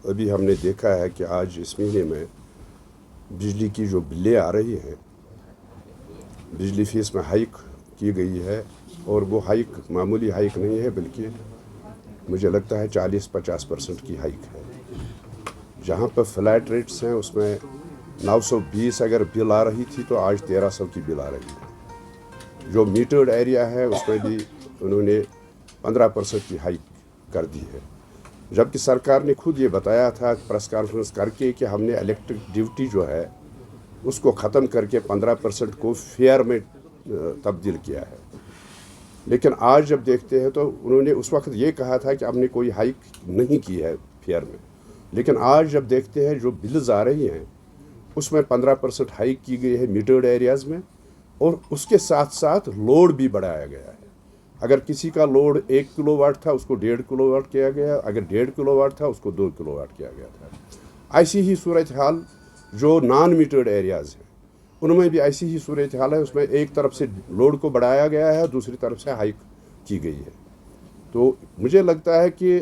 ابھی ہم نے دیکھا ہے کہ آج اس مہینے میں بجلی کی جو بلیں آ رہی ہیں، بجلی فیس میں ہائیک کی گئی ہے، اور وہ ہائیک معمولی ہائیک نہیں ہے بلکہ مجھے لگتا ہے 40-50% کی ہائیک ہے۔ جہاں پر فلیٹ ریٹس ہیں اس میں 920 اگر بل آ رہی تھی تو آج 1300 کی بل آ رہی ہے۔ جو میٹرڈ ایریا ہے اس میں بھی انہوں نے 15% کی ہائیک کر دی ہے، جبکہ سرکار نے خود یہ بتایا تھا پریس کانفرنس کر کے کہ ہم نے الیکٹرک ڈیوٹی جو ہے اس کو ختم کر کے 15% کو فیئر میں تبدیل کیا ہے۔ لیکن آج جب دیکھتے ہیں تو انہوں نے اس وقت یہ کہا تھا کہ ہم نے کوئی ہائیک نہیں کی ہے فیئر میں، لیکن آج جب دیکھتے ہیں جو بلز آ رہی ہیں اس میں 15% ہائیک کی گئی ہے میٹرڈ ایریاز میں، اور اس کے ساتھ ساتھ لوڈ بھی بڑھایا گیا ہے۔ اگر کسی کا لوڈ 1 کلو واٹ تھا اس کو 1.5 کلو واٹ کیا گیا، اگر 1.5 کلو واٹ تھا اس کو 2 کلو واٹ کیا گیا تھا۔ ایسی ہی صورتحال جو نان میٹرڈ ایریاز ہیں ان میں بھی ایسی ہی صورتحال ہے، اس میں ایک طرف سے لوڈ کو بڑھایا گیا ہے، دوسری طرف سے ہائیک کی گئی ہے۔ تو مجھے لگتا ہے کہ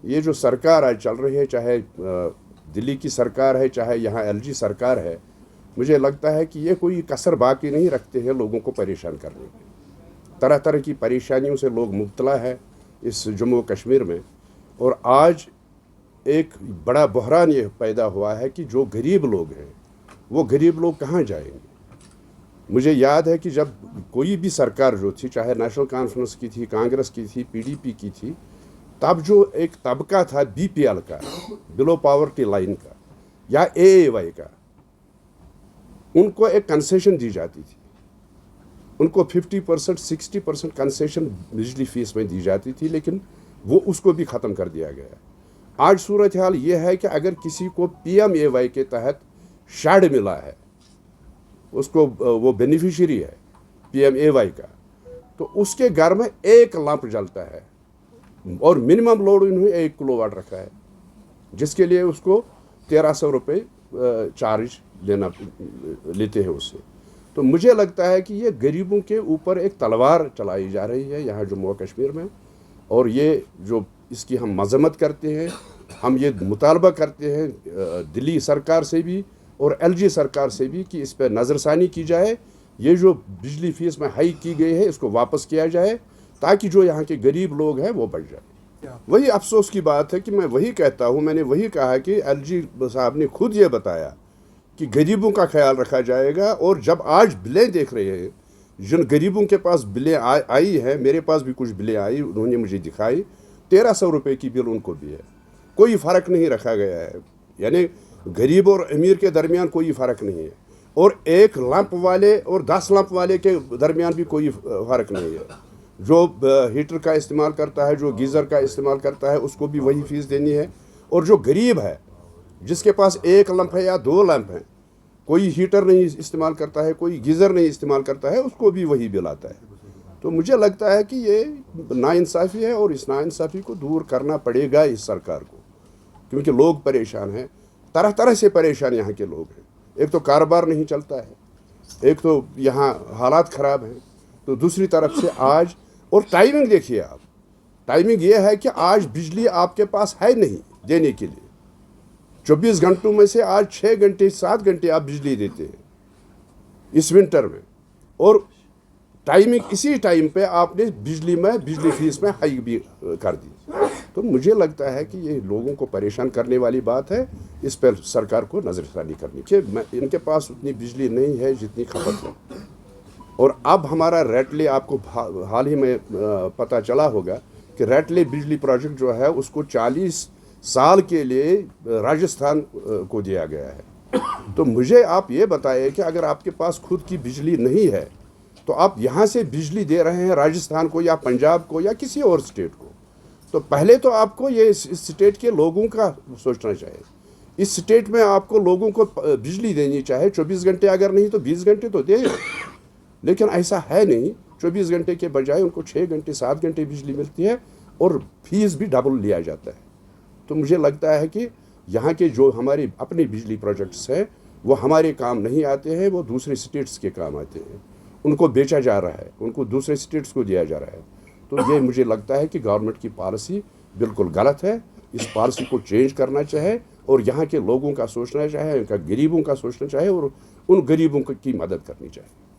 یہ جو سرکار آج چل رہی ہے، چاہے دلی کی سرکار ہے چاہے یہاں ایل جی سرکار ہے، مجھے لگتا ہے کہ یہ کوئی کسر باقی نہیں رکھتے ہیں لوگوں کو پریشان کرنے کی۔ طرح طرح کی پریشانیوں سے لوگ مبتلا ہے اس جموں و کشمیر میں، اور آج ایک بڑا بحران یہ پیدا ہوا ہے کہ جو غریب لوگ ہیں وہ غریب لوگ کہاں جائیں گے۔ مجھے یاد ہے کہ جب کوئی بھی سرکار جو تھی، چاہے نیشنل کانفرنس کی تھی، کانگریس کی تھی، پی ڈی پی کی تھی، تب جو ایک طبقہ تھا بی پی ایل کا، بلو پاورٹی لائن کا یا اے وائی کا، ان کو ایک کنسیشن دی جاتی تھی، ان کو 50% 60% کنسیشن بجلی فیس میں دی جاتی تھی، لیکن وہ اس کو بھی ختم کر دیا گیا۔ آج صورتحال یہ ہے کہ اگر کسی کو پی ایم اے وائی کے تحت شیڈ ملا ہے، اس کو وہ بینیفیشری ہے پی ایم اے وائی کا، تو اس کے گھر میں 1 لمپ جلتا ہے، اور منیمم لوڈ انہوں نے 1 کلو واٹ رکھا ہے، جس کے لیے اس کو 1300 روپے چارج لیتے ہیں اس سے۔ تو مجھے لگتا ہے کہ یہ غریبوں کے اوپر ایک تلوار چلائی جا رہی ہے یہاں جموں و کشمیر میں، اور یہ جو اس کی ہم مذمت کرتے ہیں، ہم یہ مطالبہ کرتے ہیں دلی سرکار سے بھی اور ایل جی سرکار سے بھی کہ اس پہ نظر ثانی کی جائے، یہ جو بجلی فیس میں ہائی کی گئی ہے اس کو واپس کیا جائے، تاکہ جو یہاں کے غریب لوگ ہیں وہ بچ جائیں۔ وہی افسوس کی بات ہے کہ میں وہی کہتا ہوں، میں نے وہی کہا کہ ایل جی صاحب نے خود یہ بتایا کہ غریبوں کا خیال رکھا جائے گا، اور جب آج بلیں دیکھ رہے ہیں، جن غریبوں کے پاس بلیں آئی ہیں، میرے پاس بھی کچھ بلیں آئی، انہوں نے مجھے دکھائی، 1300 روپے کی بل ان کو بھی ہے، کوئی فرق نہیں رکھا گیا ہے، یعنی غریب اور امیر کے درمیان کوئی فرق نہیں ہے، اور 1 لمپ والے اور 10 لمپ والے کے درمیان بھی کوئی فرق نہیں ہے۔ جو ہیٹر کا استعمال کرتا ہے، جو گیزر کا استعمال کرتا ہے، اس کو بھی وہی فیس دینی ہے، اور جو غریب ہے جس کے پاس 1 لمپ ہے یا 2 لمپ ہیں، کوئی ہیٹر نہیں استعمال کرتا ہے، کوئی گیزر نہیں استعمال کرتا ہے، اس کو بھی وہی بل آتا ہے۔ تو مجھے لگتا ہے کہ یہ ناانصافی ہے، اور اس ناانصافی کو دور کرنا پڑے گا اس سرکار کو، کیونکہ لوگ پریشان ہیں، طرح طرح سے پریشان یہاں کے لوگ ہیں۔ ایک تو کاروبار نہیں چلتا ہے، ایک تو یہاں حالات خراب ہیں، تو دوسری طرف سے آج، اور ٹائمنگ دیکھیے آپ، ٹائمنگ یہ ہے کہ آج بجلی آپ کے پاس ہے نہیں دینے کے لیے، 24 گھنٹوں میں سے آج 6 گھنٹے 7 گھنٹے آپ بجلی دیتے ہیں اس ونٹر میں، اور ٹائمنگ اسی ٹائم پہ آپ نے بجلی فیس میں ہائی بھی کر دی۔ تو مجھے لگتا ہے کہ یہ لوگوں کو پریشان کرنے والی بات ہے، اس پر سرکار کو نظر ثانی کرنی چاہیے۔ ان کے پاس اتنی بجلی نہیں ہے جتنی کھپت ہے، اور اب ہمارا ریٹلے، آپ کو حال ہی میں پتہ چلا ہوگا کہ ریٹلے بجلی پروجیکٹ جو ہے اس کو 40 سال کے لیے راجستھان کو دیا گیا ہے۔ تو مجھے آپ یہ بتائیں کہ اگر آپ کے پاس خود کی بجلی نہیں ہے تو آپ یہاں سے بجلی دے رہے ہیں راجستھان کو یا پنجاب کو یا کسی اور اسٹیٹ کو، تو پہلے تو آپ کو یہ اس اسٹیٹ کے لوگوں کا سوچنا چاہیے۔ اس اسٹیٹ میں آپ کو لوگوں کو بجلی دینی چاہے، 24 گھنٹے اگر نہیں تو 20 گھنٹے تو دے، لیکن ایسا ہے نہیں۔ 24 گھنٹے کے بجائے ان کو 6 گھنٹے 7 گھنٹے بجلی ملتی ہے، اور فیس بھی ڈبل لیا جاتا ہے۔ تو مجھے لگتا ہے کہ یہاں کے جو ہمارے اپنے بجلی پروجیکٹس ہیں وہ ہمارے کام نہیں آتے ہیں، وہ دوسرے اسٹیٹس کے کام آتے ہیں، ان کو بیچا جا رہا ہے، ان کو دوسرے اسٹیٹس کو دیا جا رہا ہے۔ تو یہ مجھے لگتا ہے کہ گورنمنٹ کی پالیسی بالکل غلط ہے، اس پالیسی کو چینج کرنا چاہے اور یہاں کے لوگوں کا سوچنا چاہے، ان کا غریبوں کا سوچنا چاہے اور ان غریبوں کی مدد کرنی چاہیے.